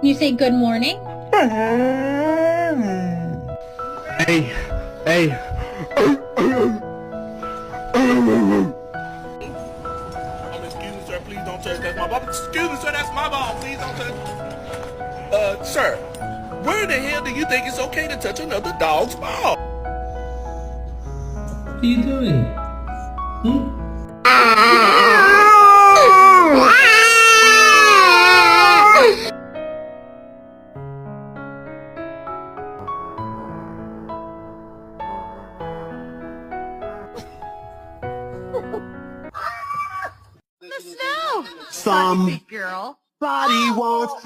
You say good morning? Hey, hey. Excuse me, sir, please don't touch. That's my ball. Excuse me, sir, that's my ball. Please don't touch. Sir, where the hell do you think it's okay to touch another dog's ball? What are you doing? The snow! Somebody girl. wants